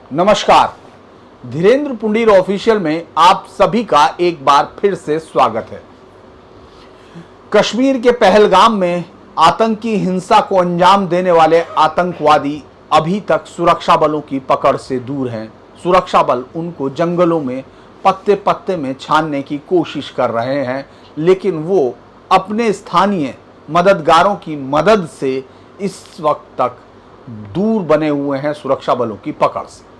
नमस्कार, धीरेन्द्र पुंडीर ऑफिशियल में आप सभी का एक बार फिर से स्वागत है। कश्मीर के पहलगाम में आतंकी हिंसा को अंजाम देने वाले आतंकवादी अभी तक सुरक्षा बलों की पकड़ से दूर हैं। सुरक्षा बल उनको जंगलों में पत्ते पत्ते में छानने की कोशिश कर रहे हैं, लेकिन वो अपने स्थानीय मददगारों की मदद से इस वक्त तक दूर बने हुए हैं सुरक्षा बलों की पकड़ से।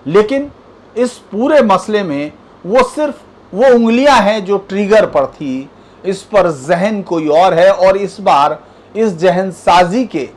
लेकिन इस पूरे मसले में वो सिर्फ वो उंगलियां हैं जो ट्रिगर पर थी, इस पर जहन कोई और है और इस बार इस जहनसाजी के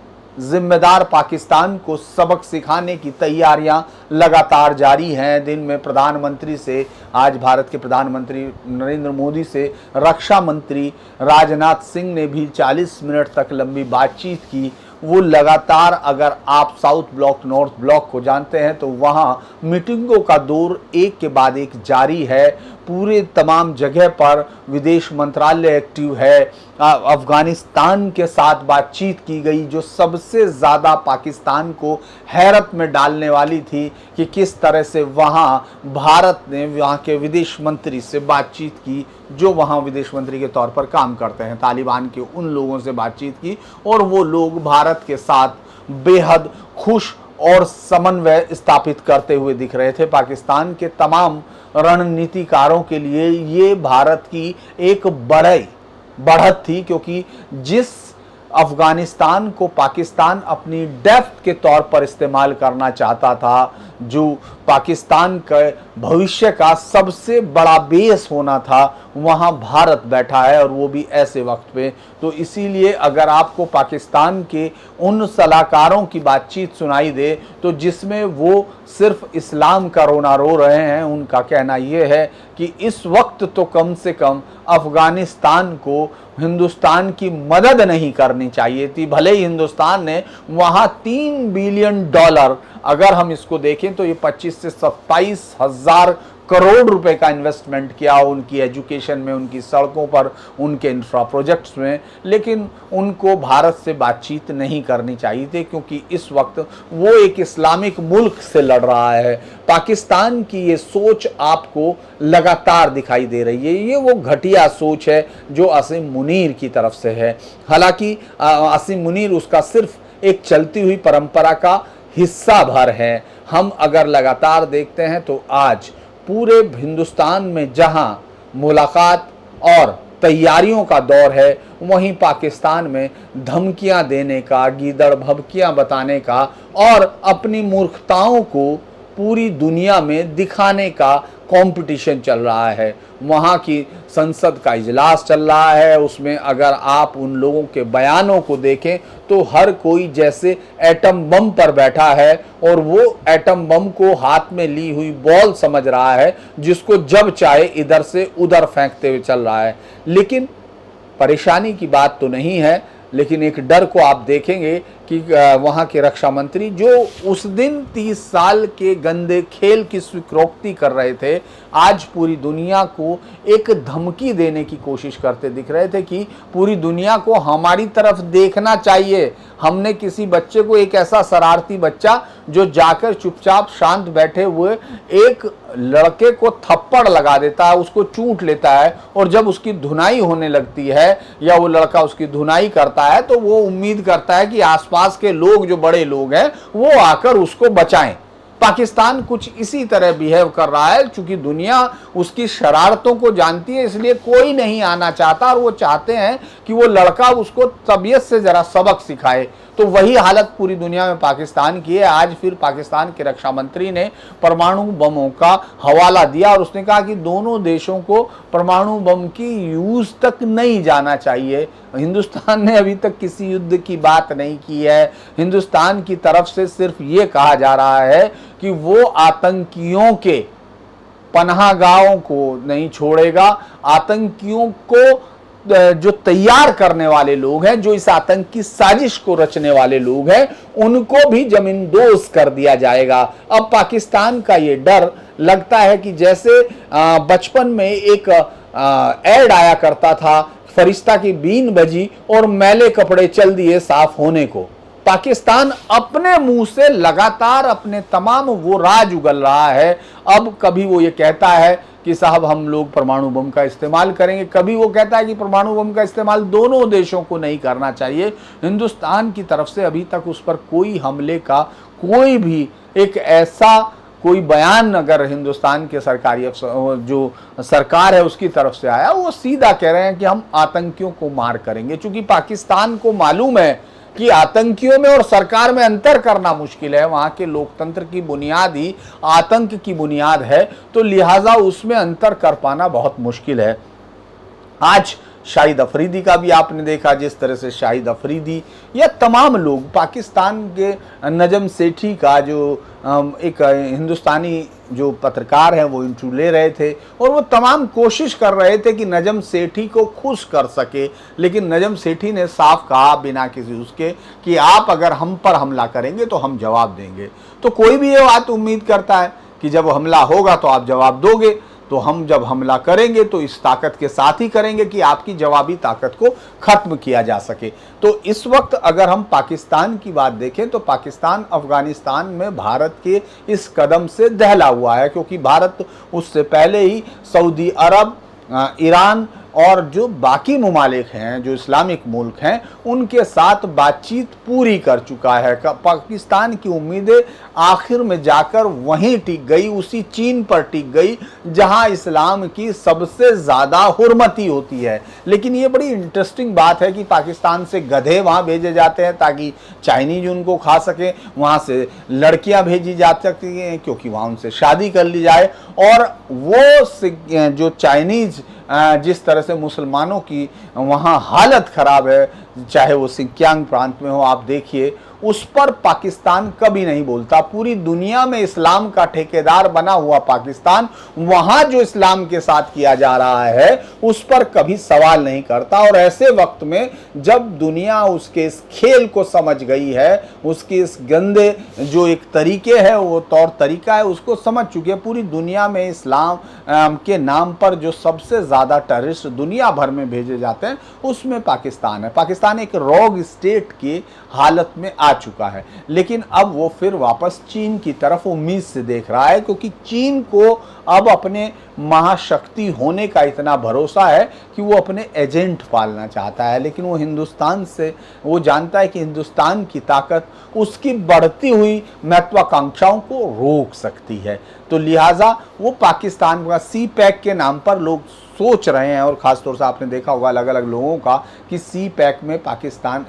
जिम्मेदार पाकिस्तान को सबक सिखाने की तैयारियां लगातार जारी हैं। दिन में प्रधानमंत्री से, आज भारत के प्रधानमंत्री नरेंद्र मोदी से रक्षा मंत्री राजनाथ सिंह ने भी 40 मिनट तक लंबी बातचीत की। वो लगातार, अगर आप साउथ ब्लॉक नॉर्थ ब्लॉक को जानते हैं तो वहाँ मीटिंगों का दौर एक के बाद एक जारी है। पूरे तमाम जगह पर विदेश मंत्रालय एक्टिव है। अफगानिस्तान के साथ बातचीत की गई, जो सबसे ज़्यादा पाकिस्तान को हैरत में डालने वाली थी कि किस तरह से वहाँ भारत ने वहाँ के विदेश मंत्री से बातचीत की, जो वहाँ विदेश मंत्री के तौर पर काम करते हैं। तालिबान के उन लोगों से बातचीत की और वो लोग भारत के साथ बेहद खुश और समन्वय स्थापित करते हुए दिख रहे थे। पाकिस्तान के तमाम रणनीतिकारों के लिए ये भारत की एक बढ़त थी, क्योंकि जिस अफगानिस्तान को पाकिस्तान अपनी डेप्थ के तौर पर इस्तेमाल करना चाहता था, जो पाकिस्तान के भविष्य का सबसे बड़ा बेस होना था, वहाँ भारत बैठा है और वो भी ऐसे वक्त पे। तो इसीलिए अगर आपको पाकिस्तान के उन सलाहकारों की बातचीत सुनाई दे तो जिसमें वो सिर्फ इस्लाम का रोना रो रहे हैं, उनका कहना ये है कि इस वक्त तो कम से कम अफगानिस्तान को हिंदुस्तान की मदद नहीं करनी चाहिए थी। भले ही हिंदुस्तान ने वहाँ $3 बिलियन, अगर हम इसको देखें तो ये 25 से 27 हजार करोड़ रुपए का इन्वेस्टमेंट किया उनकी एजुकेशन में, उनकी सड़कों पर, उनके इंफ्रा प्रोजेक्ट्स में, लेकिन उनको भारत से बातचीत नहीं करनी चाहिए थी, क्योंकि इस वक्त वो एक इस्लामिक मुल्क से लड़ रहा है। पाकिस्तान की ये सोच आपको लगातार दिखाई दे रही है। ये वो घटिया सोच है जो असीम मुनीर की तरफ से है। हालांकि असीम मुनीर उसका सिर्फ एक चलती हुई परंपरा का हिस्सा भर है। हम अगर लगातार देखते हैं तो आज पूरे हिंदुस्तान में जहां मुलाकात और तैयारियों का दौर है, वहीं पाकिस्तान में धमकियां देने का, गीदड़ भभकियां बताने का और अपनी मूर्खताओं को पूरी दुनिया में दिखाने का कंपटीशन चल रहा है। वहाँ की संसद का इजलास चल रहा है, उसमें अगर आप उन लोगों के बयानों को देखें तो हर कोई जैसे एटम बम पर बैठा है और वो एटम बम को हाथ में ली हुई बॉल समझ रहा है, जिसको जब चाहे इधर से उधर फेंकते हुए चल रहा है। लेकिन परेशानी की बात तो नहीं है, लेकिन एक डर को आप देखेंगे कि वहाँ के रक्षा मंत्री जो उस दिन 30 साल के गंदे खेल की स्वीकृति कर रहे थे, आज पूरी दुनिया को एक धमकी देने की कोशिश करते दिख रहे थे कि पूरी दुनिया को हमारी तरफ देखना चाहिए। हमने किसी बच्चे को, एक ऐसा शरारती बच्चा जो जाकर चुपचाप शांत बैठे हुए एक लड़के को थप्पड़ लगा देता है, उसको चूट लेता है, और जब उसकी धुनाई होने लगती है या वो लड़का उसकी धुनाई करता है तो वो उम्मीद करता है कि आसपास के लोग, जो बड़े लोग हैं, वो आकर उसको बचाएं। पाकिस्तान कुछ इसी तरह बिहेव कर रहा है। चूंकि दुनिया उसकी शरारतों को जानती है, इसलिए कोई नहीं आना चाहता और वो चाहते हैं कि वो लड़का उसको तबीयत से जरा सबक सिखाए। तो वही हालत पूरी दुनिया में पाकिस्तान की है। आज फिर पाकिस्तान के रक्षा मंत्री ने परमाणु बमों का हवाला दिया और उसने कहा कि दोनों देशों को परमाणु बम की यूज तक नहीं जाना चाहिए। हिंदुस्तान ने अभी तक किसी युद्ध की बात नहीं की है। हिंदुस्तान की तरफ से सिर्फ ये कहा जा रहा है कि वो आतंकियों के पनाहगाहों को नहीं छोड़ेगा, आतंकियों को जो तैयार करने वाले लोग हैं, जो इस आतंकी साजिश को रचने वाले लोग हैं, उनको भी जमींदोज कर दिया जाएगा। अब पाकिस्तान का ये डर लगता है कि जैसे बचपन में एक ऐड आया करता था, फरिश्ता की बीन बजी और मैले कपड़े चल दिए साफ होने को। पाकिस्तान अपने मुंह से लगातार अपने तमाम वो राज उगल रहा है। अब कभी वो ये कहता है कि साहब हम लोग परमाणु बम का इस्तेमाल करेंगे, कभी वो कहता है कि परमाणु बम का इस्तेमाल दोनों देशों को नहीं करना चाहिए। हिंदुस्तान की तरफ से अभी तक उस पर कोई हमले का कोई भी एक ऐसा कोई बयान अगर हिंदुस्तान के सरकारी जो सरकार है उसकी तरफ से आया, वो सीधा कह रहे हैं कि हम आतंकियों को मार करेंगे। चूंकि पाकिस्तान को मालूम है कि आतंकियों में और सरकार में अंतर करना मुश्किल है, वहां के लोकतंत्र की बुनियाद ही आतंक की बुनियाद है, तो लिहाजा उसमें अंतर कर पाना बहुत मुश्किल है। आज शाहिद अफरीदी का भी आपने देखा, जिस तरह से शाहिद अफरीदी या तमाम लोग, पाकिस्तान के नजम सेठी का जो एक हिंदुस्तानी जो पत्रकार है वो इंटरव्यू ले रहे थे और वो तमाम कोशिश कर रहे थे कि नजम सेठी को खुश कर सके, लेकिन नजम सेठी ने साफ कहा बिना किसी उसके कि आप अगर हम पर हमला करेंगे तो हम जवाब देंगे। तो कोई भी ये बात उम्मीद करता है कि जब हमला होगा तो आप जवाब दोगे, तो हम जब हमला करेंगे तो इस ताकत के साथ ही करेंगे कि आपकी जवाबी ताकत को खत्म किया जा सके। तो इस वक्त अगर हम पाकिस्तान की बात देखें तो पाकिस्तान अफगानिस्तान में भारत के इस कदम से दहला हुआ है, क्योंकि भारत उससे पहले ही सऊदी अरब, ईरान और जो बाकी ममालिक हैं जो इस्लामिक मुल्क हैं उनके साथ बातचीत पूरी कर चुका है। पाकिस्तान की उम्मीदें आखिर में जाकर वहीं टिक गई, उसी चीन पर टिक गई जहां इस्लाम की सबसे ज़्यादा हुर्मती होती है। लेकिन ये बड़ी इंटरेस्टिंग बात है कि पाकिस्तान से गधे वहाँ भेजे जाते हैं ताकि चाइनीज उनको खा सके, वहाँ से लड़कियाँ भेजी जा सकती हैं क्योंकि वहाँ उनसे शादी कर ली जाए, और वो जो चाइनीज जिस तरह से मुसलमानों की वहाँ हालत ख़राब है, चाहे वो सिंकियांग प्रांत में हो, आप देखिए उस पर पाकिस्तान कभी नहीं बोलता। पूरी दुनिया में इस्लाम का ठेकेदार बना हुआ पाकिस्तान वहाँ जो इस्लाम के साथ किया जा रहा है उस पर कभी सवाल नहीं करता। और ऐसे वक्त में जब दुनिया उसके इस खेल को समझ गई है, उसके इस गंदे जो एक तरीके है वो तौर तरीका है उसको समझ चुकी है, पूरी दुनिया में इस्लाम के नाम पर जो सबसे ज़्यादा टेररिस्ट दुनिया भर में भेजे जाते हैं उसमें पाकिस्तान है। पाकिस्तान एक रॉग स्टेट की हालत में आ चुका है, लेकिन अब वो फिर वापस चीन की तरफ उम्मीद से देख रहा है, क्योंकि चीन को अब अपने महाशक्ति होने का इतना भरोसा है कि वो अपने एजेंट पालना चाहता है। लेकिन वो हिंदुस्तान से वो जानता है कि हिंदुस्तान की ताकत उसकी बढ़ती हुई महत्वाकांक्षाओं को रोक सकती है। तो लिहाजा वो पाकिस्तान का सी पैक के नाम पर लोग सोच रहे हैं, और ख़ासतौर से आपने देखा होगा अलग अलग लोगों का कि सी पैक में पाकिस्तान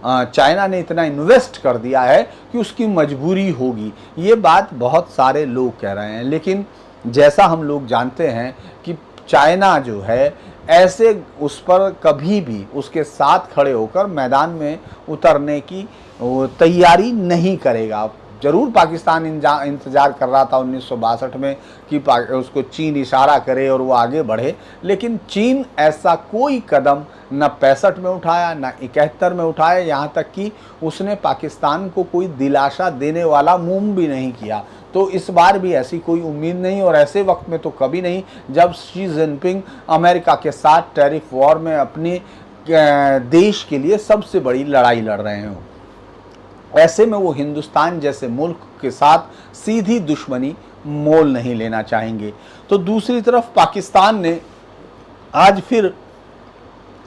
चाइना ने इतना इन्वेस्ट कर दिया है कि उसकी मजबूरी होगी। ये बात बहुत सारे लोग कह रहे हैं, लेकिन जैसा हम लोग जानते हैं कि चाइना जो है ऐसे उस पर कभी भी उसके साथ खड़े होकर मैदान में उतरने की तैयारी नहीं करेगा। जरूर पाकिस्तान इंतज़ार कर रहा था 1962 में कि उसको चीन इशारा करे और वो आगे बढ़े, लेकिन चीन ऐसा कोई कदम न 65 में उठाया न 71 में उठाया, यहाँ तक कि उसने पाकिस्तान को कोई दिलासा देने वाला मूव भी नहीं किया। तो इस बार भी ऐसी कोई उम्मीद नहीं, और ऐसे वक्त में तो कभी नहीं जब शी जिनपिंग अमेरिका के साथ टैरिफ वॉर में अपने देश के लिए सबसे बड़ी लड़ाई लड़ रहे हों। ऐसे में वो हिंदुस्तान जैसे मुल्क के साथ सीधी दुश्मनी मोल नहीं लेना चाहेंगे। तो दूसरी तरफ पाकिस्तान ने आज फिर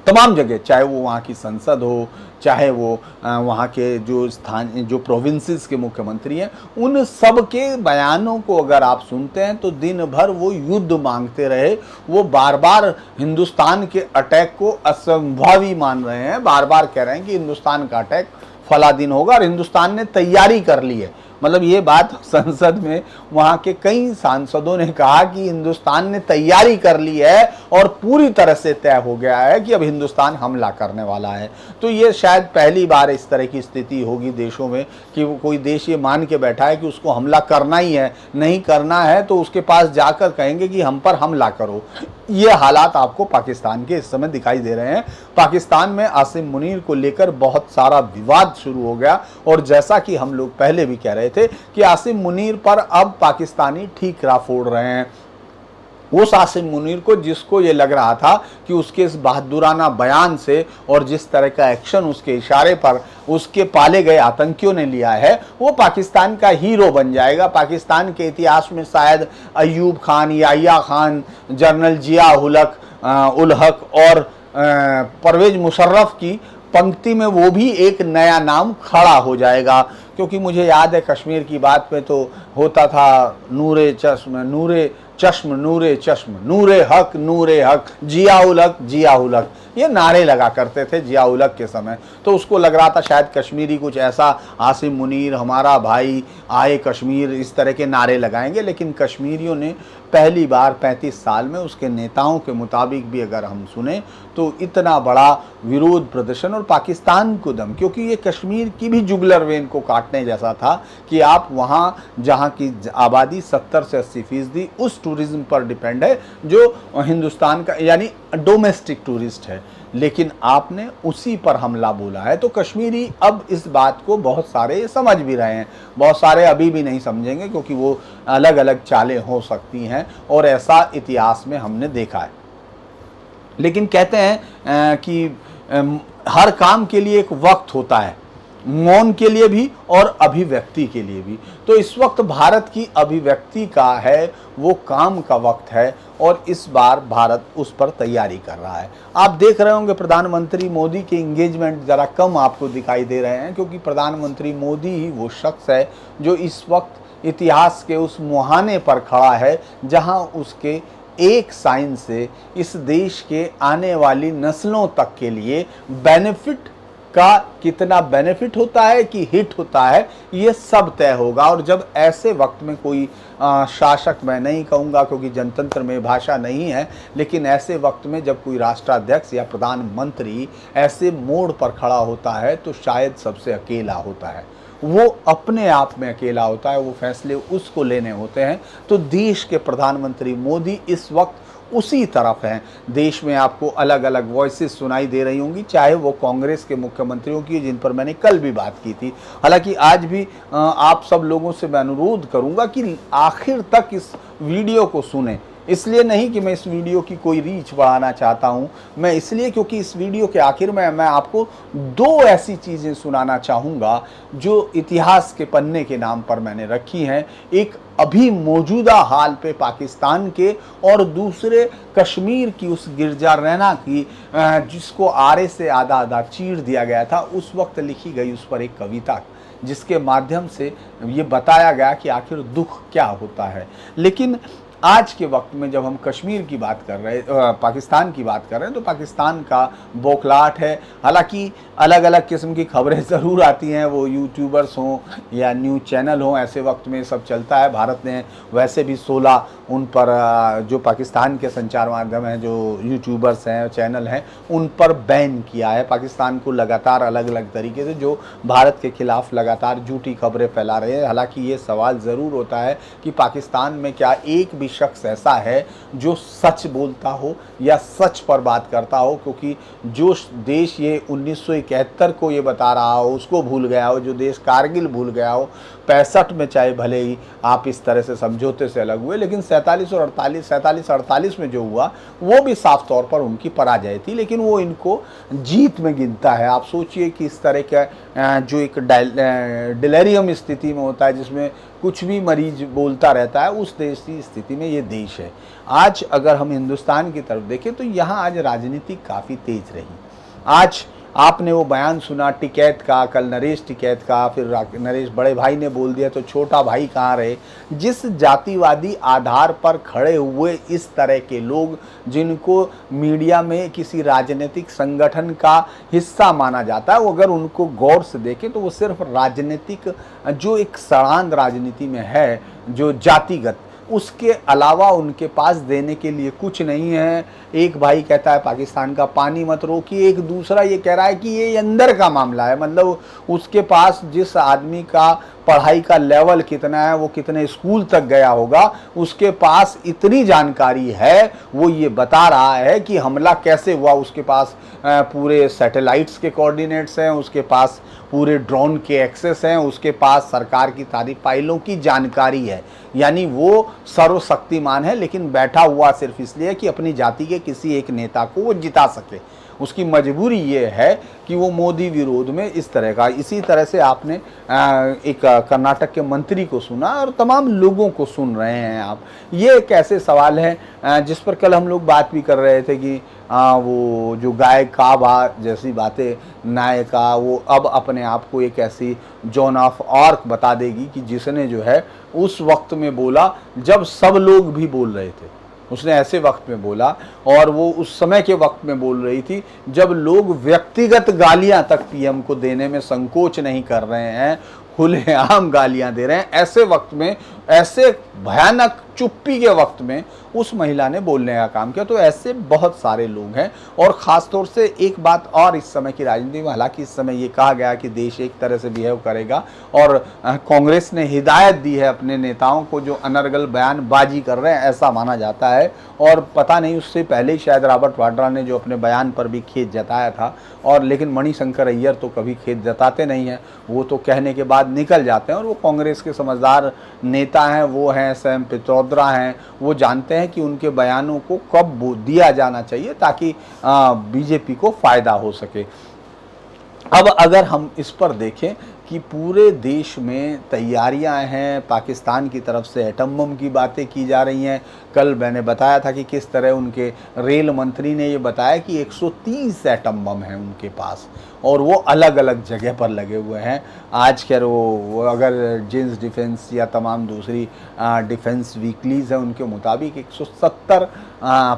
तमाम जगह, चाहे वो वहाँ की संसद हो, चाहे वो वहाँ के जो जो प्रोविंसेस के मुख्यमंत्री हैं, उन सब के बयानों को अगर आप सुनते हैं तो दिन भर वो युद्ध मांगते रहे। वो बार बार हिंदुस्तान के अटैक को असंभावी मान रहे हैं, बार बार कह रहे हैं कि हिंदुस्तान का अटैक फला दिन होगा और हिंदुस्तान ने तैयारी कर ली है। मतलब ये बात संसद में वहाँ के कई सांसदों ने कहा कि हिंदुस्तान ने तैयारी कर ली है और पूरी तरह से तय हो गया है कि अब हिंदुस्तान हमला करने वाला है। तो ये शायद पहली बार इस तरह की स्थिति होगी देशों में कि कोई देश ये मान के बैठा है कि उसको हमला करना ही है, नहीं करना है तो उसके पास जाकर कहेंगे कि हम पर हमला करो। ये हालात आपको पाकिस्तान के इस समय दिखाई दे रहे हैं। पाकिस्तान में आसिम मुनीर को लेकर बहुत सारा विवाद शुरू हो गया, और जैसा कि हम लोग पहले भी कह रहे थे कि आसिम मुनीर पर अब पाकिस्तानी ठीकरा फोड़ रहे हैं। उस आसिम मुनीर को, जिसको ये लग रहा था कि उसके इस बहादुराना बयान से और जिस तरह का एक्शन उसके इशारे पर उसके पाले गए आतंकियों ने लिया है, वो पाकिस्तान का हीरो बन जाएगा। पाकिस्तान के इतिहास में शायद अयूब खान, याहिया खान, जनरल जिया उल हक और परवेज मुशर्रफ की पंक्ति में वो भी एक नया नाम खड़ा हो जाएगा। क्योंकि मुझे याद है कश्मीर की बात में तो होता था नूरे चश्म नूरे चश्म नूरे चश्म, नूरे हक, जियाउल हक, ये नारे लगा करते थे जियाउल हक के समय। तो उसको लग रहा था शायद कश्मीरी कुछ ऐसा, आसिम मुनीर हमारा भाई आए कश्मीर, इस तरह के नारे लगाएंगे। लेकिन कश्मीरियों ने पहली बार 35 साल में, उसके नेताओं के मुताबिक भी अगर हम सुने, तो इतना बड़ा विरोध प्रदर्शन और पाकिस्तान को दम, क्योंकि ये कश्मीर की भी जुगलर वेन को काटने जैसा था कि आप वहाँ जहाँ की आबादी 70 से 80% उस टूरिज्म पर डिपेंड है जो हिंदुस्तान का यानी डोमेस्टिक टूरिस्ट है, लेकिन आपने उसी पर हमला बोला है। तो कश्मीरी अब इस बात को बहुत सारे समझ भी रहे हैं, बहुत सारे अभी भी नहीं समझेंगे, क्योंकि वो अलग अलग चालें हो सकती हैं और ऐसा इतिहास में हमने देखा है। लेकिन कहते हैं कि हर काम के लिए एक वक्त होता है, मौन के लिए भी और अभिव्यक्ति के लिए भी। तो इस वक्त भारत की अभिव्यक्ति का है, वो काम का वक्त है और इस बार भारत उस पर तैयारी कर रहा है। आप देख रहे होंगे प्रधानमंत्री मोदी के इंगेजमेंट ज़रा कम आपको दिखाई दे रहे हैं, क्योंकि प्रधानमंत्री मोदी ही वो शख्स है जो इस वक्त इतिहास के उस मुहाने पर खड़ा है जहां उसके एक साइन से इस देश के आने वाली नस्लों तक के लिए बेनिफिट का कितना बेनिफिट होता है कि हिट होता है, ये सब तय होगा। और जब ऐसे वक्त में कोई शासक, मैं नहीं कहूँगा क्योंकि जनतंत्र में भाषा नहीं है, लेकिन ऐसे वक्त में जब कोई राष्ट्राध्यक्ष या प्रधानमंत्री ऐसे मोड़ पर खड़ा होता है तो शायद सबसे अकेला होता है, वो अपने आप में अकेला होता है, वो फैसले उसको लेने होते हैं। तो देश के प्रधानमंत्री मोदी इस वक्त उसी तरफ हैं। देश में आपको अलग अलग वॉइसेस सुनाई दे रही होंगी, चाहे वो कांग्रेस के मुख्यमंत्रियों की, जिन पर मैंने कल भी बात की थी। हालांकि आज भी आप सब लोगों से मैं अनुरोध करूंगा कि आखिर तक इस वीडियो को सुने। इसलिए नहीं कि मैं इस वीडियो की कोई रीच बढ़ाना चाहता हूं, मैं इसलिए क्योंकि इस वीडियो के आखिर में मैं आपको दो ऐसी चीज़ें सुनाना चाहूँगा जो इतिहास के पन्ने के नाम पर मैंने रखी हैं। एक अभी मौजूदा हाल पे पाकिस्तान के, और दूसरे कश्मीर की उस गिरजारैना की जिसको आरे से आधा आधा चीर दिया गया था, उस वक्त लिखी गई उस पर एक कविता, जिसके माध्यम से ये बताया गया कि आखिर दुख क्या होता है। लेकिन आज के वक्त में जब हम कश्मीर की बात कर रहे हैं, पाकिस्तान की बात कर रहे हैं, तो पाकिस्तान का बौखलाहट है। हालांकि अलग अलग किस्म की खबरें ज़रूर आती हैं, वो यूट्यूबर्स हों या न्यूज़ चैनल हों, ऐसे वक्त में सब चलता है। भारत ने वैसे भी 16 उन पर जो पाकिस्तान के संचार माध्यम हैं, जो यूट्यूबर्स हैं, चैनल हैं, उन पर बैन किया है। पाकिस्तान को लगातार अलग अलग तरीके से जो भारत के खिलाफ लगातार झूठी खबरें फैला रहे हैं। हालांकि ये सवाल ज़रूर होता है कि पाकिस्तान में क्या एक भी शख्स ऐसा है जो सच बोलता हो या सच पर बात करता हो, क्योंकि जो देश ये 1971 को ये बता रहा हो उसको भूल गया हो, जो देश कारगिल भूल गया हो, 65 में चाहे भले ही आप इस तरह से समझौते से अलग हुए, लेकिन 47 और 48 में जो हुआ वो भी साफ तौर पर उनकी पराजय थी, लेकिन वो इनको जीत में गिनता है। आप सोचिए कि इस तरह का जो एक डिलेरियम स्थिति में होता है जिसमें कुछ भी मरीज बोलता रहता है, उस देश की स्थिति में ये देश है। आज अगर हम हिंदुस्तान की तरफ देखें तो यहाँ आज राजनीति काफ़ी तेज रही। आज आपने वो बयान सुना टिकैत का, कल नरेश टिकैत का, फिर नरेश बड़े भाई ने बोल दिया तो छोटा भाई कहाँ रहे। जिस जातिवादी आधार पर खड़े हुए इस तरह के लोग, जिनको मीडिया में किसी राजनीतिक संगठन का हिस्सा माना जाता है, वो अगर उनको गौर से देखें तो वो सिर्फ राजनीतिक जो एक सड़ांध राजनीति में है, जो जातिगत, उसके अलावा उनके पास देने के लिए कुछ नहीं है। एक भाई कहता है पाकिस्तान का पानी मत रोकिए, एक दूसरा ये कह रहा है कि ये अंदर का मामला है। मतलब उसके पास जिस आदमी का पढ़ाई का लेवल कितना है, वो कितने स्कूल तक गया होगा, उसके पास इतनी जानकारी है। वो ये बता रहा है कि हमला कैसे हुआ, उसके पास पूरे सैटेलाइट्स के कोऑर्डिनेट्स हैं, उसके पास पूरे ड्रोन के एक्सेस हैं, उसके पास सरकार की सारी फाइलों की जानकारी है। यानी वो सर्वशक्तिमान है, लेकिन बैठा हुआ सिर्फ इसलिए कि अपनी जाति के किसी एक नेता को वो जिता सके। उसकी मजबूरी ये है कि वो मोदी विरोध में इस तरह का, इसी तरह से आपने एक कर्नाटक के मंत्री को सुना और तमाम लोगों को सुन रहे हैं आप। ये एक ऐसे सवाल हैं जिस पर कल हम लोग बात भी कर रहे थे कि वो जो गाय काबा जैसी बातें, नायका वो अब अपने आप को एक ऐसी जॉन ऑफ आर्क बता देगी कि जिसने जो है उस वक्त में बोला जब सब लोग भी बोल रहे थे। उसने ऐसे वक्त में बोला, और वो उस समय के वक्त में बोल रही थी जब लोग व्यक्तिगत गालियां तक पीएम को देने में संकोच नहीं कर रहे हैं, खुलेआम गालियां दे रहे हैं। ऐसे वक्त में, ऐसे भयानक चुप्पी के वक्त में उस महिला ने बोलने का काम किया। तो ऐसे बहुत सारे लोग हैं। और ख़ास तौर से एक बात और इस समय की राजनीति में, हालांकि इस समय ये कहा गया कि देश एक तरह से बिहेव करेगा, और कांग्रेस ने हिदायत दी है अपने नेताओं को जो अनर्गल बयानबाजी कर रहे हैं, ऐसा माना जाता है। और पता नहीं उससे पहले ही शायद रॉबर्ट वाड्रा ने जो अपने बयान पर भी खेद जताया था, और लेकिन मणिशंकर अय्यर तो कभी खेद जताते नहीं हैं, वो तो कहने के बाद निकल जाते हैं। और वो कांग्रेस के समझदार नेता हैं, वो हैं सैम पित्रोदा हैं, वो जानते हैं कि उनके बयानों को कब दिया जाना चाहिए ताकि बीजेपी को फ़ायदा हो सके। अब अगर हम इस पर देखें कि पूरे देश में तैयारियां हैं, पाकिस्तान की तरफ से एटम बम की बातें की जा रही हैं। कल मैंने बताया था कि किस तरह उनके रेल मंत्री ने ये बताया कि 130 एटम बम हैं उनके पास, और वो अलग अलग जगह पर लगे हुए हैं। आज खैर वो अगर जिन्स डिफेंस या तमाम दूसरी डिफेंस वीकलीज़ हैं, उनके मुताबिक 170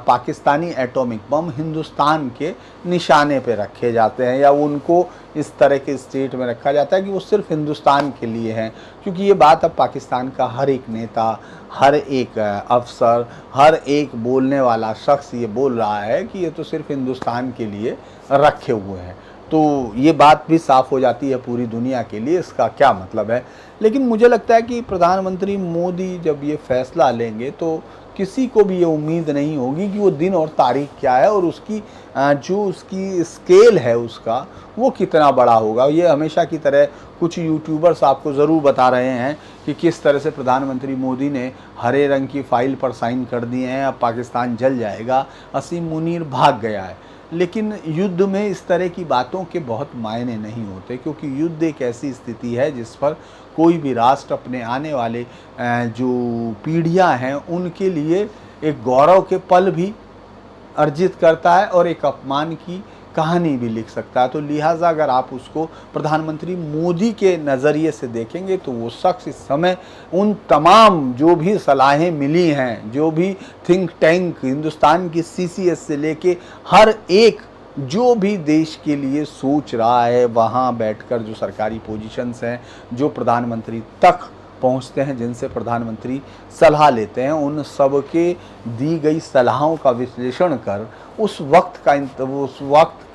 पाकिस्तानी एटॉमिक बम हिंदुस्तान के निशाने पे रखे जाते हैं, या उनको इस तरह के स्टेट में रखा जाता है कि वो सिर्फ हिंदुस्तान के लिए हैं। क्योंकि ये बात अब पाकिस्तान का हर एक नेता, हर एक अफसर, हर एक बोलने वाला शख्स ये बोल रहा है कि ये तो सिर्फ हिंदुस्तान के लिए रखे हुए हैं। तो ये बात भी साफ़ हो जाती है पूरी दुनिया के लिए इसका क्या मतलब है। लेकिन मुझे लगता है कि प्रधानमंत्री मोदी जब ये फैसला लेंगे तो किसी को भी ये उम्मीद नहीं होगी कि वो दिन और तारीख क्या है, और उसकी जो उसकी स्केल है उसका वो कितना बड़ा होगा। ये हमेशा की तरह कुछ यूट्यूबर्स आपको ज़रूर बता रहे हैं कि किस तरह से प्रधानमंत्री मोदी ने हरे रंग की फाइल पर साइन कर दिए हैं, अब पाकिस्तान जल जाएगा, असीम मुनीर भाग गया है। लेकिन युद्ध में इस तरह की बातों के बहुत मायने नहीं होते, क्योंकि युद्ध एक ऐसी स्थिति है जिस पर कोई भी राष्ट्र अपने आने वाले जो पीढ़ियां हैं उनके लिए एक गौरव के पल भी अर्जित करता है और एक अपमान की कहानी भी लिख सकता है। तो लिहाजा अगर आप उसको प्रधानमंत्री मोदी के नज़रिए से देखेंगे तो वो शख्स इस समय उन तमाम जो भी सलाहें मिली हैं, जो भी थिंक टैंक हिंदुस्तान की सीसीएस से लेके हर एक जो भी देश के लिए सोच रहा है, वहाँ बैठकर जो सरकारी पोजीशंस हैं, जो प्रधानमंत्री तक पहुँचते हैं, जिनसे प्रधानमंत्री सलाह लेते हैं, उन सब के दी गई सलाहों का विश्लेषण कर उस वक्त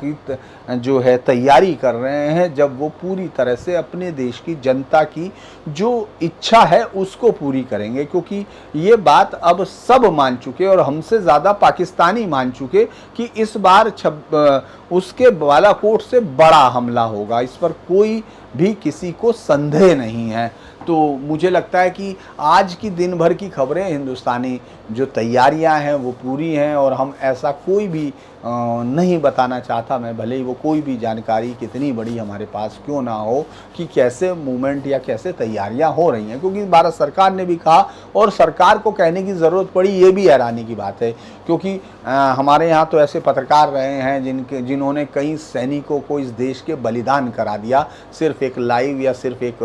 की जो है तैयारी कर रहे हैं जब वो पूरी तरह से अपने देश की जनता की जो इच्छा है उसको पूरी करेंगे। क्योंकि ये बात अब सब मान चुके और हमसे ज़्यादा पाकिस्तानी मान चुके कि इस बार उसके बालाकोट से बड़ा हमला होगा, इस पर कोई भी किसी को संदेह नहीं है। तो मुझे लगता है कि आज की दिन भर की खबरें हिंदुस्तानी जो तैयारियां हैं वो पूरी हैं, और हम ऐसा कोई भी नहीं बताना चाहता मैं, भले ही वो कोई भी जानकारी कितनी बड़ी हमारे पास क्यों ना हो, कि कैसे मूवमेंट या कैसे तैयारियां हो रही हैं। क्योंकि भारत सरकार ने भी कहा, और सरकार को कहने की ज़रूरत पड़ी, ये भी हैरानी की बात है। क्योंकि हमारे यहाँ तो ऐसे पत्रकार रहे हैं जिन्होंने कई सैनिकों को इस देश के बलिदान करा दिया सिर्फ एक लाइव या सिर्फ एक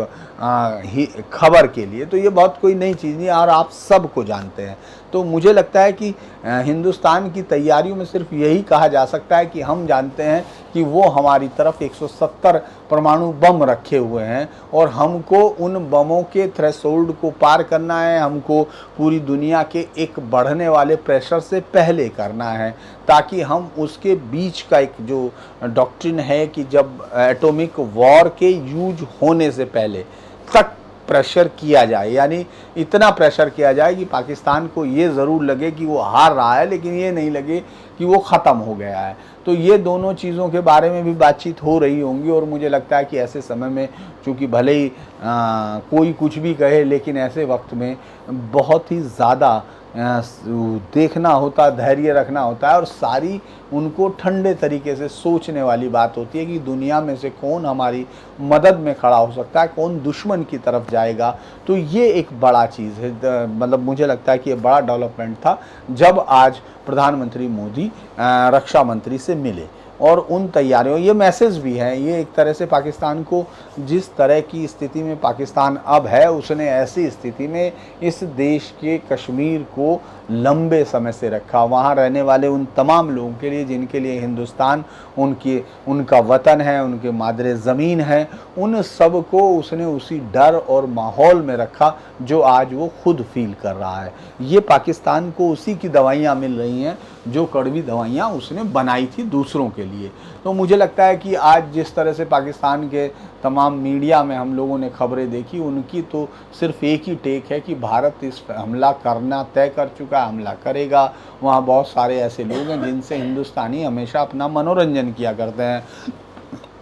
खबर के लिए। तो ये बहुत कोई नई चीज़ नहीं, और आप सबको जानते हैं। तो मुझे लगता है कि हिंदुस्तान की तैयारियों में सिर्फ यही कहा जा सकता है कि हम जानते हैं कि वो हमारी तरफ 170 परमाणु बम रखे हुए हैं, और हमको उन बमों के थ्रेशोल्ड को पार करना है, हमको पूरी दुनिया के एक बढ़ने वाले प्रेशर से पहले करना है, ताकि हम उसके बीच का एक जो डॉक्ट्रिन है कि जब एटॉमिक वॉर के यूज होने से पहले तक प्रेशर किया जाए, यानी इतना प्रेशर किया जाए कि पाकिस्तान को ये ज़रूर लगे कि वो हार रहा है, लेकिन ये नहीं लगे कि वो ख़त्म हो गया है। तो ये दोनों चीज़ों के बारे में भी बातचीत हो रही होंगी, और मुझे लगता है कि ऐसे समय में, चूँकि भले ही कोई कुछ भी कहे, लेकिन ऐसे वक्त में बहुत ही ज़्यादा देखना होता, धैर्य रखना होता है, और सारी उनको ठंडे तरीके से सोचने वाली बात होती है कि दुनिया में से कौन हमारी मदद में खड़ा हो सकता है, कौन दुश्मन की तरफ जाएगा। तो ये एक बड़ा चीज़ है, मतलब मुझे लगता है कि ये बड़ा डेवलपमेंट था जब आज प्रधानमंत्री मोदी रक्षा मंत्री से मिले, और उन तैयारियों, ये मैसेज भी है, ये एक तरह से पाकिस्तान को, जिस तरह की स्थिति में पाकिस्तान अब है, उसने ऐसी स्थिति में इस देश के कश्मीर को लंबे समय से रखा, वहाँ रहने वाले उन तमाम लोगों के लिए जिनके लिए हिंदुस्तान उनका वतन है, उनके मादरे ज़मीन है, उन सब को उसने उसी डर और माहौल में रखा जो आज वो खुद फील कर रहा है। ये पाकिस्तान को उसी की दवाइयाँ मिल रही हैं जो कड़वी दवाइयाँ उसने बनाई थी दूसरों के लिए। तो मुझे लगता है कि आज जिस तरह से पाकिस्तान के तमाम मीडिया में हम लोगों ने खबरें देखी, उनकी तो सिर्फ एक ही टेक है कि भारत इस हमला करना तय कर चुका है, हमला करेगा। वहाँ बहुत सारे ऐसे लोग हैं जिनसे हिंदुस्तानी हमेशा अपना मनोरंजन किया करते हैं,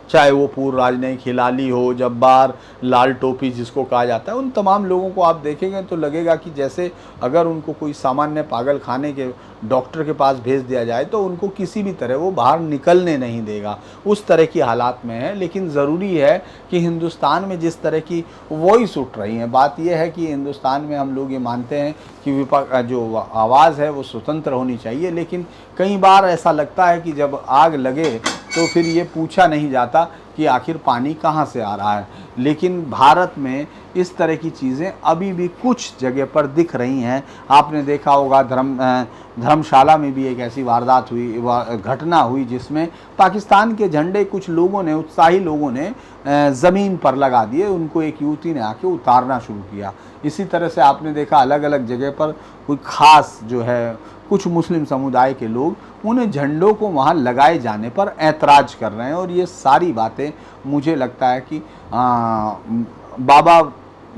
चाहे वो पूर्व राजनयिक हिलाली हो, जब्बार, लाल टोपी जिसको कहा जाता है, उन तमाम लोगों को आप देखेंगे तो लगेगा कि जैसे अगर उनको कोई सामान्य पागल खाने के डॉक्टर के पास भेज दिया जाए तो उनको किसी भी तरह वो बाहर निकलने नहीं देगा, उस तरह की हालात में है। लेकिन ज़रूरी है कि हिंदुस्तान में जिस तरह की वॉइस उठ रही है, बात यह है कि हिंदुस्तान में हम लोग ये मानते हैं कि विपक्ष जो आवाज़ है वो स्वतंत्र होनी चाहिए, लेकिन कई बार ऐसा लगता है कि जब आग लगे तो फिर ये पूछा नहीं जाता कि आखिर पानी कहाँ से आ रहा है। लेकिन भारत में इस तरह की चीज़ें अभी भी कुछ जगह पर दिख रही हैं। आपने देखा होगा धर्मशाला में भी एक ऐसी वारदात हुई, घटना हुई जिसमें पाकिस्तान के झंडे कुछ लोगों ने, उत्साही लोगों ने ज़मीन पर लगा दिए, उनको एक युवती ने आके उतारना शुरू किया। इसी तरह से आपने देखा अलग अलग जगह पर कोई ख़ास जो है कुछ मुस्लिम समुदाय के लोग उन झंडों को वहाँ लगाए जाने पर ऐतराज़ कर रहे हैं। और ये सारी बातें मुझे लगता है कि बाबा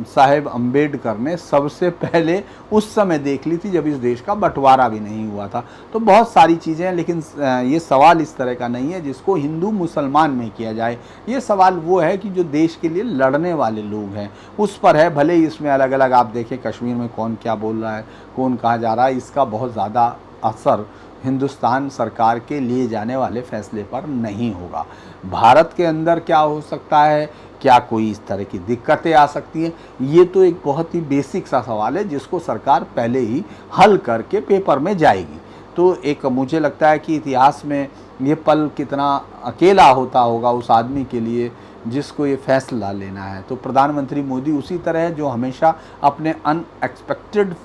साहेब अम्बेडकर ने सबसे पहले उस समय देख ली थी जब इस देश का बंटवारा भी नहीं हुआ था। तो बहुत सारी चीज़ें हैं, लेकिन ये सवाल इस तरह का नहीं है जिसको हिंदू मुसलमान में किया जाए। ये सवाल वो है कि जो देश के लिए लड़ने वाले लोग हैं उस पर है। भले ही इसमें अलग अलग आप देखें कश्मीर में कौन क्या बोल रहा है, कौन कहाँ जा रहा है, इसका बहुत ज़्यादा असर हिंदुस्तान सरकार के लिए जाने वाले फैसले पर नहीं होगा। भारत के अंदर क्या हो सकता है, क्या कोई इस तरह की दिक्कतें आ सकती हैं, ये तो एक बहुत ही बेसिक सा सवाल है जिसको सरकार पहले ही हल करके पेपर में जाएगी। तो एक मुझे लगता है कि इतिहास में ये पल कितना अकेला होता होगा उस आदमी के लिए जिसको ये फैसला लेना है। तो प्रधानमंत्री मोदी उसी तरह है जो हमेशा अपने अनएक्सपेक्टेड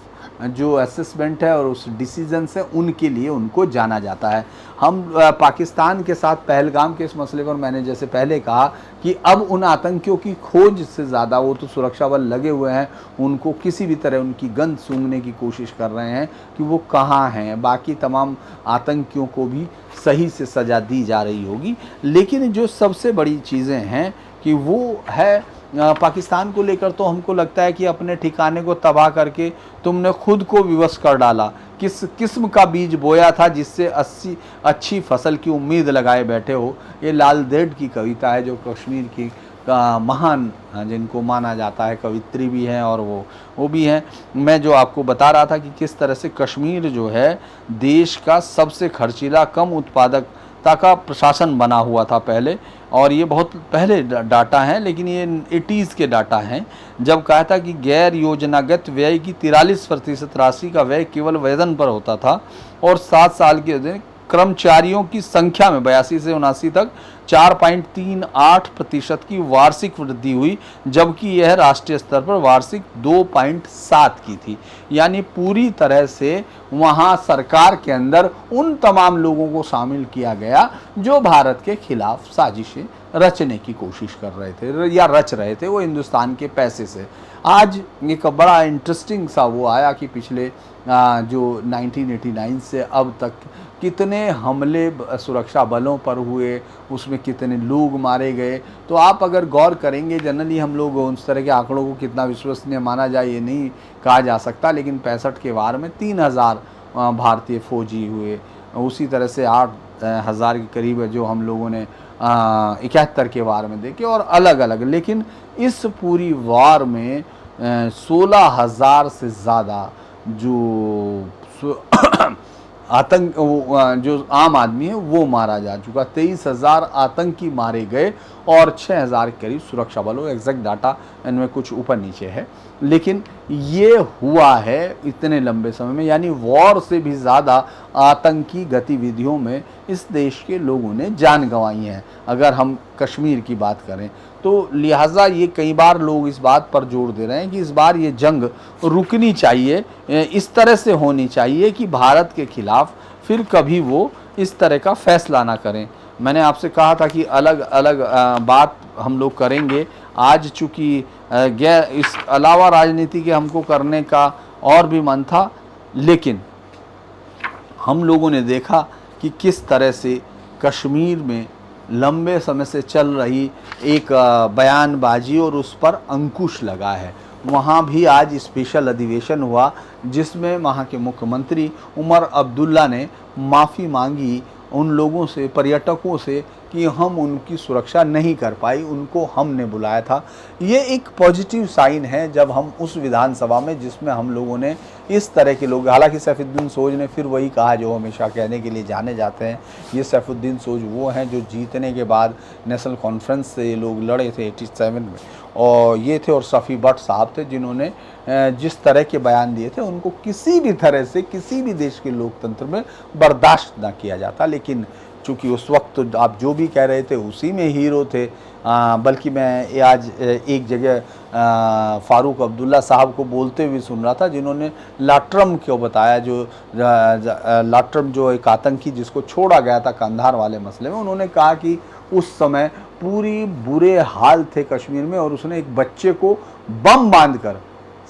जो असेसमेंट है और उस डिसीजन से उनके लिए उनको जाना जाता है। हम पाकिस्तान के साथ पहलगाम के इस मसले पर मैंने जैसे पहले कहा कि अब उन आतंकियों की खोज से ज़्यादा वो तो सुरक्षा बल लगे हुए हैं, उनको किसी भी तरह उनकी गंध सूंघने की कोशिश कर रहे हैं कि वो कहाँ हैं। बाकी तमाम आतंकियों को भी सही से सज़ा दी जा रही होगी। लेकिन जो सबसे बड़ी चीज़ें हैं कि वो है पाकिस्तान को लेकर, तो हमको लगता है कि अपने ठिकाने को तबाह करके तुमने खुद को विवश कर डाला। किस किस्म का बीज बोया था जिससे अच्छी फसल की उम्मीद लगाए बैठे हो। ये लाल देड की कविता है जो कश्मीर की महान जिनको माना जाता है कवित्री भी हैं और वो भी हैं। मैं जो आपको बता रहा था कि किस तरह से कश्मीर जो है देश का सबसे खर्चीला कम उत्पादकता का प्रशासन बना हुआ था पहले, और ये बहुत पहले डाटा हैं, लेकिन ये 80s के डाटा हैं जब कहा था कि गैर योजनागत व्यय की 43% राशि का व्यय केवल वेतन पर होता था और 7 साल के कर्मचारियों की संख्या में 82 से 79 तक 4.38% की वार्षिक वृद्धि हुई, जबकि यह राष्ट्रीय स्तर पर वार्षिक 2.7 की थी। यानी पूरी तरह से वहाँ सरकार के अंदर उन तमाम लोगों को शामिल किया गया जो भारत के खिलाफ साजिशें रचने की कोशिश कर रहे थे या रच रहे थे वो हिंदुस्तान के पैसे से। आज एक बड़ा इंटरेस्टिंग सा वो आया कि पिछले जो 1989 से अब तक कितने हमले सुरक्षा बलों पर हुए, उसमें कितने लोग मारे गए। तो आप अगर गौर करेंगे, जनरली हम लोग उस तरह के आंकड़ों को कितना विश्वसनीय माना जाए ये नहीं कहा जा सकता, लेकिन 65 के वार में 3000 भारतीय फौजी हुए, उसी तरह से 8000 के करीब जो हम लोगों ने 71 के वार में देखे, और अलग अलग। लेकिन इस पूरी वार में 16,000 से ज़्यादा जो आतंक जो आम आदमी है वो मारा जा चुका। 23,000 आतंकी मारे गए और 6,000 के करीब सुरक्षा बलों, एग्जैक्ट डाटा इनमें कुछ ऊपर नीचे है, लेकिन ये हुआ है इतने लंबे समय में। यानी वॉर से भी ज़्यादा आतंकी गतिविधियों में इस देश के लोगों ने जान गंवाई है, अगर हम कश्मीर की बात करें तो। लिहाजा ये कई बार लोग इस बात पर जोर दे रहे हैं कि इस बार ये जंग रुकनी चाहिए, इस तरह से होनी चाहिए कि भारत के खिलाफ फिर कभी वो इस तरह का फैसला ना करें। मैंने आपसे कहा था कि अलग अलग बात हम लोग करेंगे। आज चूँकि इस अलावा राजनीति के हमको करने का और भी मन था, लेकिन हम लोगों ने देखा कि किस तरह से कश्मीर में लंबे समय से चल रही एक बयानबाजी और उस पर अंकुश लगा है। वहाँ भी आज स्पेशल अधिवेशन हुआ जिसमें वहाँ के मुख्यमंत्री उमर अब्दुल्ला ने माफ़ी मांगी उन लोगों से, पर्यटकों से, कि हम उनकी सुरक्षा नहीं कर पाई, उनको हमने बुलाया था। ये एक पॉजिटिव साइन है जब हम उस विधानसभा में जिसमें हम लोगों ने इस तरह के लोग, हालांकि सैफुद्दीन सोज ने फिर वही कहा जो हमेशा कहने के लिए जाने जाते हैं। ये सैफुद्दीन सोज वो हैं जो जीतने के बाद नेशनल कॉन्फ्रेंस से ये लोग लड़े थे 87 में, और ये थे, और सफ़ी भट्ट साहब थे जिन्होंने जिस तरह के बयान दिए थे उनको किसी भी तरह से किसी भी देश के लोकतंत्र में बर्दाश्त ना किया जाता। लेकिन चूँकि उस वक्त तो आप जो भी कह रहे थे उसी में हीरो थे। बल्कि मैं आज एक जगह फ़ारूक अब्दुल्ला साहब को बोलते हुए सुन रहा था जिन्होंने लाट्रम को बताया, जो लाट्रम जो एक आतंकी जिसको छोड़ा गया था कंधार वाले मसले में, उन्होंने कहा कि उस समय पूरी बुरे हाल थे कश्मीर में और उसने एक बच्चे को बम बांधकर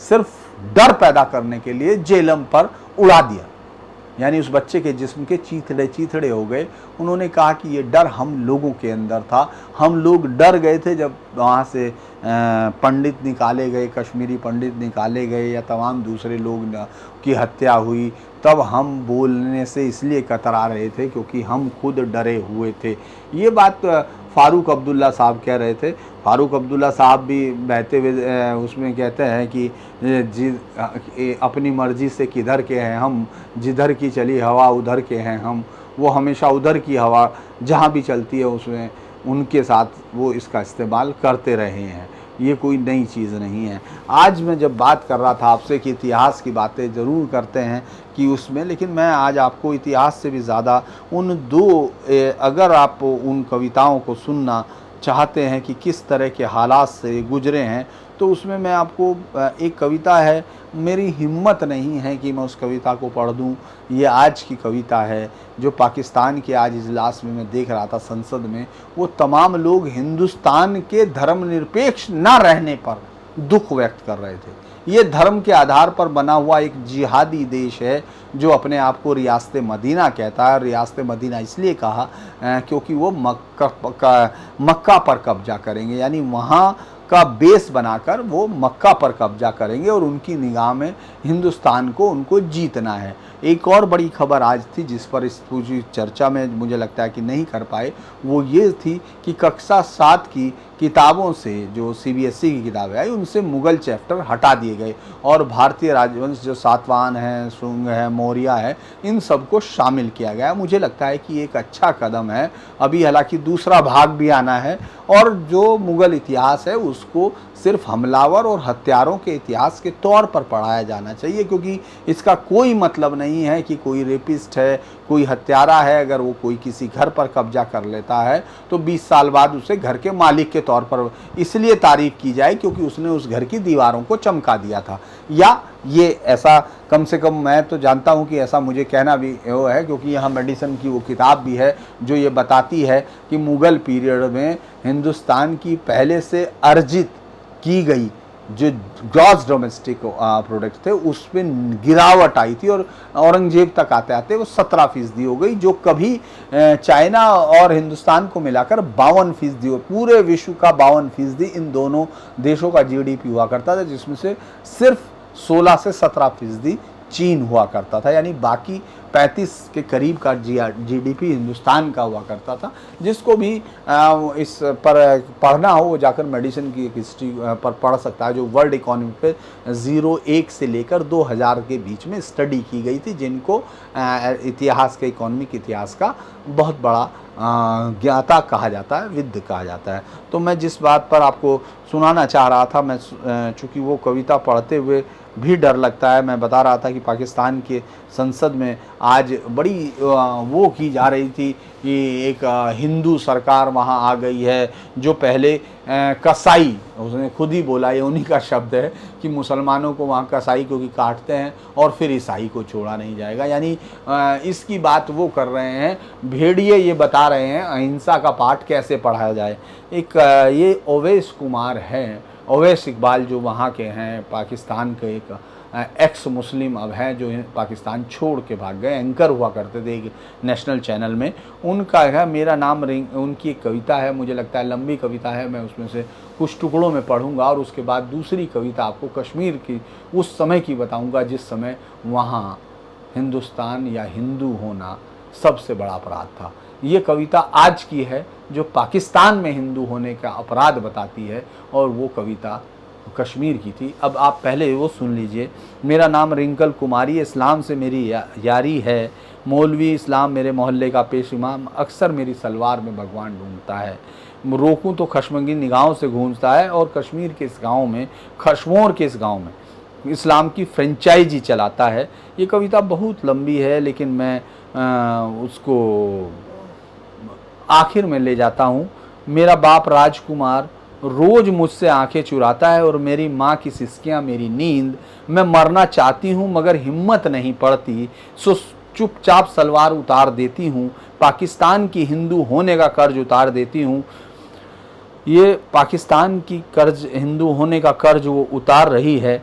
सिर्फ डर पैदा करने के लिए जेलम पर उड़ा दिया। यानी उस बच्चे के जिस्म के चीथड़े चीथड़े हो गए। उन्होंने कहा कि ये डर हम लोगों के अंदर था, हम लोग डर गए थे जब वहाँ से पंडित निकाले गए, कश्मीरी पंडित निकाले गए या तमाम दूसरे लोग की हत्या हुई, तब हम बोलने से इसलिए कतरा रहे थे क्योंकि हम खुद डरे हुए थे। ये बात फ़ारूक अब्दुल्ला साहब कह रहे थे। फ़ारूक अब्दुल्ला साहब भी बहते हुए उसमें कहते हैं कि अपनी मर्ज़ी से किधर के हैं हम, जिधर की चली हवा उधर के हैं हम। वो हमेशा उधर की हवा जहाँ भी चलती है उसमें उनके साथ वो इसका इस्तेमाल करते रहे हैं। ये कोई नई चीज़ नहीं है। आज मैं जब बात कर रहा था आपसे कि इतिहास की बातें ज़रूर करते हैं कि उसमें, लेकिन मैं आज आपको इतिहास से भी ज़्यादा उन अगर आप उन कविताओं को सुनना चाहते हैं कि किस तरह के हालात से गुजरे हैं, तो उसमें मैं आपको एक कविता है, मेरी हिम्मत नहीं है कि मैं उस कविता को पढ़ दूं। ये आज की कविता है जो पाकिस्तान के आज इजलास में मैं देख रहा था संसद में, वो तमाम लोग हिंदुस्तान के धर्मनिरपेक्ष ना रहने पर दुख व्यक्त कर रहे थे। ये धर्म के आधार पर बना हुआ एक जिहादी देश है जो अपने आप को रियासत मदीना कहता है। रियासत मदीना इसलिए कहा क्योंकि वो मक्का पर कब्जा करेंगे, यानी वहाँ का बेस बनाकर वो मक्का पर कब्जा करेंगे और उनकी निगाह में हिंदुस्तान को उनको जीतना है। एक और बड़ी खबर आज थी जिस पर इस पूरी चर्चा में मुझे लगता है कि नहीं कर पाए, वो ये थी कि कक्षा 7 की किताबों से, जो CBSE की किताबें आई, उनसे मुग़ल चैप्टर हटा दिए गए और भारतीय राजवंश जो सातवाहन है, शुंग है, मौर्य है, इन सबको शामिल किया गया। मुझे लगता है कि एक अच्छा कदम है। अभी हालांकि दूसरा भाग भी आना है और जो मुग़ल इतिहास है उसको सिर्फ हमलावर और हत्यारों के इतिहास के तौर पर पढ़ाया जाना चाहिए, क्योंकि इसका कोई मतलब नहीं है कि कोई रेपिस्ट है, कोई हत्यारा है, अगर वो कोई किसी घर पर कब्जा कर लेता है तो 20 साल बाद उसे घर के मालिक के तौर पर इसलिए तारीफ की जाए क्योंकि उसने उस घर की दीवारों को चमका दिया था, या ये ऐसा कम से कम मैं तो जानता हूँ कि ऐसा मुझे कहना भी वो है, क्योंकि यहाँ मेडिसन की वो किताब भी है जो ये बताती है कि मुग़ल पीरियड में हिंदुस्तान की पहले से अर्जित की गई जो ग्रॉस डोमेस्टिक प्रोडक्ट थे उसमें गिरावट आई थी, और औरंगजेब तक आते आते वो 17% हो गई, जो कभी चाइना और हिंदुस्तान को मिलाकर 52% हो, पूरे विश्व का 52% इन दोनों देशों का जीडीपी हुआ करता था, जिसमें से सिर्फ 16 से 17% चीन हुआ करता था, यानी बाकी 35 के करीब का जीडीपी हिंदुस्तान का हुआ करता था। जिसको भी इस पर पढ़ना हो वो जाकर मेडिसिन की एक हिस्ट्री पर पढ़ सकता है, जो वर्ल्ड इकोनॉमी पे 01 से लेकर 2000 के बीच में स्टडी की गई थी, जिनको इतिहास के इकोनॉमिक इतिहास का बहुत बड़ा ज्ञाता कहा जाता है, विद्ध कहा जाता है। तो मैं जिस बात पर आपको सुनाना चाह रहा था, मैं चूँकि वो कविता पढ़ते हुए भी डर लगता है, मैं बता रहा था कि पाकिस्तान के संसद में आज बड़ी वो की जा रही थी कि एक हिंदू सरकार वहाँ आ गई है, जो पहले कसाई, उसने खुद ही बोला, ये उन्हीं का शब्द है कि मुसलमानों को वहाँ कसाई क्योंकि काटते हैं और फिर ईसाई को छोड़ा नहीं जाएगा, यानी इसकी बात वो कर रहे हैं। भेड़िए ये बता रहे हैं अहिंसा का पाठ कैसे पढ़ाया जाए। एक ये ओवैस कुमार हैं, ओवैस इकबाल, जो वहाँ के हैं, पाकिस्तान के एक एक्स मुस्लिम अब हैं, जो पाकिस्तान छोड़ के भाग गए, एंकर हुआ करते थे एक नेशनल चैनल में। उनका है मेरा नाम रिंग, उनकी एक कविता है, मुझे लगता है लंबी कविता है, मैं उसमें से कुछ टुकड़ों में पढ़ूंगा और उसके बाद दूसरी कविता आपको कश्मीर की उस समय की बताऊंगा जिस समय वहाँ हिंदुस्तान या हिंदू होना सबसे बड़ा अपराध था। ये कविता आज की है जो पाकिस्तान में हिंदू होने का अपराध बताती है, और वो कविता कश्मीर की थी। अब आप पहले वो सुन लीजिए। मेरा नाम रिंकल कुमारी, इस्लाम से मेरी यारी है, मौलवी इस्लाम मेरे मोहल्ले का पेश इमाम, अक्सर मेरी सलवार में भगवान ढूंढता है, रोकूं तो खशमगीन निगाहों से गूंजता है, और कश्मीर के इस गाँव में, खशमोर के इस गाँव में इस्लाम की फ्रेंचाइजी चलाता है। ये कविता बहुत लंबी है, लेकिन मैं उसको आखिर में ले जाता हूँ। मेरा बाप राजकुमार रोज मुझसे आंखें चुराता है, और मेरी माँ की सिसकियाँ मेरी नींद। मैं मरना चाहती हूँ मगर हिम्मत नहीं पड़ती, सो चुपचाप सलवार उतार देती हूँ, पाकिस्तान की हिंदू होने का कर्ज उतार देती हूँ। ये पाकिस्तान की कर्ज, हिंदू होने का कर्ज वो उतार रही है।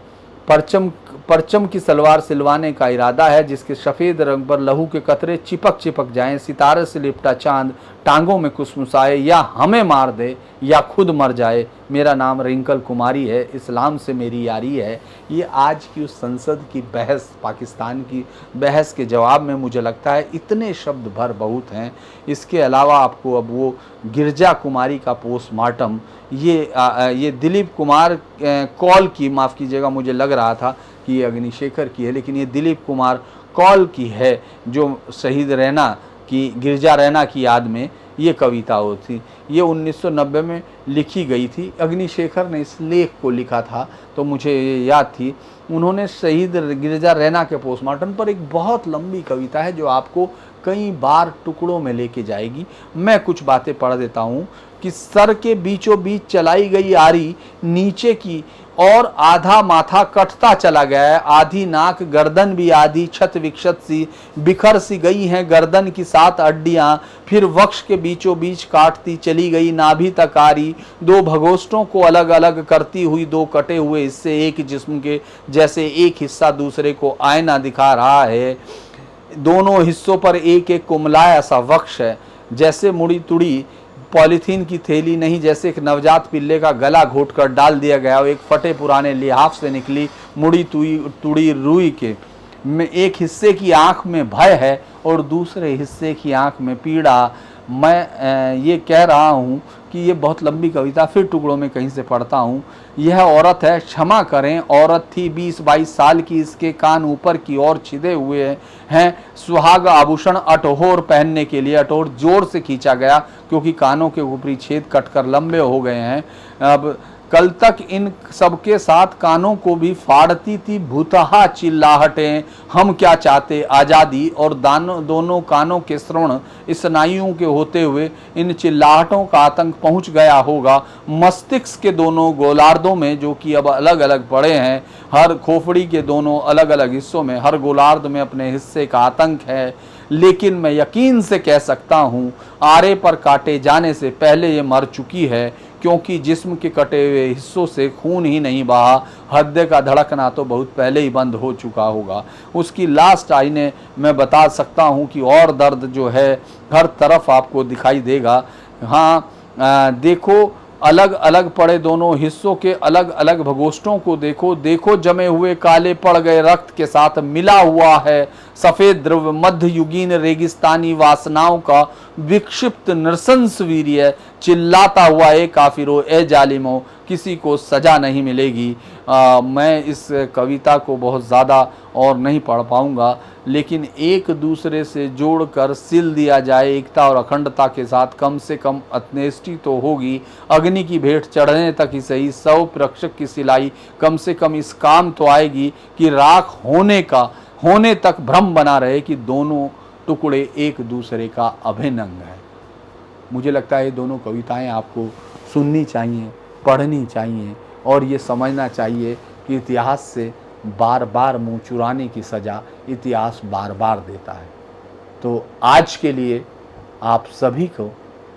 परचम की सलवार सिलवाने का इरादा है, जिसके सफ़ेद रंग पर लहू के कतरे चिपक चिपक जाएं, सितारे से लिपटा चांद टांगों में कुसमुसाए, या हमें मार दे या खुद मर जाए। मेरा नाम रिंकल कुमारी है, इस्लाम से मेरी यारी है। ये आज की उस संसद की बहस, पाकिस्तान की बहस के जवाब में मुझे लगता है इतने शब्द भर बहुत हैं। इसके अलावा आपको अब वो गिरजा कुमारी का पोस्टमार्टम, ये दिलीप कुमार कौल की, माफ़ कीजिएगा मुझे लग रहा था कि ये अग्निशेखर की है, लेकिन ये दिलीप कुमार कौल की है, जो शहीद रैना की, गिरजा रैना की याद में ये कविता होती। ये 1990 में लिखी गई थी। अग्निशेखर ने इस लेख को लिखा था, तो मुझे ये याद थी। उन्होंने शहीद गिरजा रैना के पोस्टमार्टम पर एक बहुत लंबी कविता है जो आपको कई बार टुकड़ों में लेके जाएगी। मैं कुछ बातें पढ़ देता हूँ कि सर के बीचों बीच चलाई गई आरी नीचे की, और आधा माथा कटता चला गया है, आधी नाक गर्दन भी आधी छत विक्षत सी बिखर सी गई हैं गर्दन की 7 हड्डियां, फिर वक्ष के बीचों बीच काटती चली गई नाभि तक आरी, 2 भगोष्ठों को अलग अलग करती हुई 2 कटे हुए हिस्से एक जिस्म के, जैसे एक हिस्सा दूसरे को आईना दिखा रहा है। दोनों हिस्सों पर एक एक कुमलाया सा वक्ष है, जैसे मुड़ी तुड़ी पॉलीथीन की थैली नहीं, जैसे एक नवजात पिल्ले का गला घोटकर डाल दिया गया और एक फटे पुराने लिहाफ से निकली मुड़ी तुड़ी रुई के में एक हिस्से की आंख में भय है और दूसरे हिस्से की आंख में पीड़ा। मैं ये कह रहा हूँ कि ये बहुत लंबी कविता, फिर टुकड़ों में कहीं से पढ़ता हूँ। यह औरत है, क्षमा करें, औरत थी 20-22 साल की, इसके कान ऊपर की ओर छिदे हुए हैं, सुहाग आभूषण अटोर पहनने के लिए अटोर जोर से खींचा गया क्योंकि कानों के ऊपरी छेद कटकर लंबे हो गए हैं। अब कल तक इन सबके साथ कानों को भी फाड़ती थी भूतहा चिल्लाहटें। हम क्या चाहते आज़ादी और दोनों कानों के श्रवण स्नायुओं के होते हुए इन चिल्लाहटों का आतंक पहुंच गया होगा मस्तिष्क के दोनों गोलार्धों में, जो कि अब अलग अलग पड़े हैं। हर खोपड़ी के दोनों अलग अलग हिस्सों में हर गोलार्ध में अपने हिस्से का आतंक है। लेकिन मैं यकीन से कह सकता हूँ आरे पर काटे जाने से पहले ये मर चुकी है, क्योंकि जिस्म के कटे हुए हिस्सों से खून ही नहीं बहा, हृदय का धड़कना तो बहुत पहले ही बंद हो चुका होगा। उसकी लास्ट आईने मैं बता सकता हूँ कि और दर्द जो है हर तरफ आपको दिखाई देगा। हाँ, देखो अलग अलग पड़े दोनों हिस्सों के अलग अलग भगोष्ठों को देखो। देखो जमे हुए काले पड़ गए रक्त के साथ मिला हुआ है सफेद द्रव्य, मध्ययुगीन रेगिस्तानी वासनाओं का विक्षिप्त नृशंस वीर्य। चिल्लाता हुआ ए काफिरो ए जालिमो, किसी को सजा नहीं मिलेगी। मैं इस कविता को बहुत ज़्यादा और नहीं पढ़ पाऊँगा, लेकिन एक दूसरे से जोड़कर सिल दिया जाए एकता और अखंडता के साथ, कम से कम अत्येष्टि तो होगी। अग्नि की भेंट चढ़ने तक ही सही 100 रक्षक की सिलाई कम से कम इस काम तो आएगी कि राख होने तक भ्रम बना रहे कि दोनों टुकड़े एक दूसरे का अभिन्न अंग है। मुझे लगता है ये दोनों कविताएं आपको सुननी चाहिए, पढ़नी चाहिए और ये समझना चाहिए कि इतिहास से बार बार मुंह चुराने की सज़ा इतिहास बार बार देता है। तो आज के लिए आप सभी को,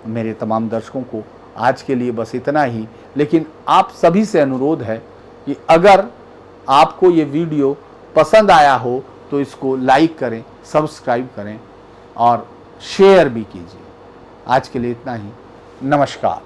मेरे तमाम दर्शकों को आज के लिए बस इतना ही। लेकिन आप सभी से अनुरोध है कि अगर आपको ये वीडियो पसंद आया हो तो इसको लाइक करें, सब्सक्राइब करें और शेयर भी कीजिए। आज के लिए इतना ही। नमस्कार।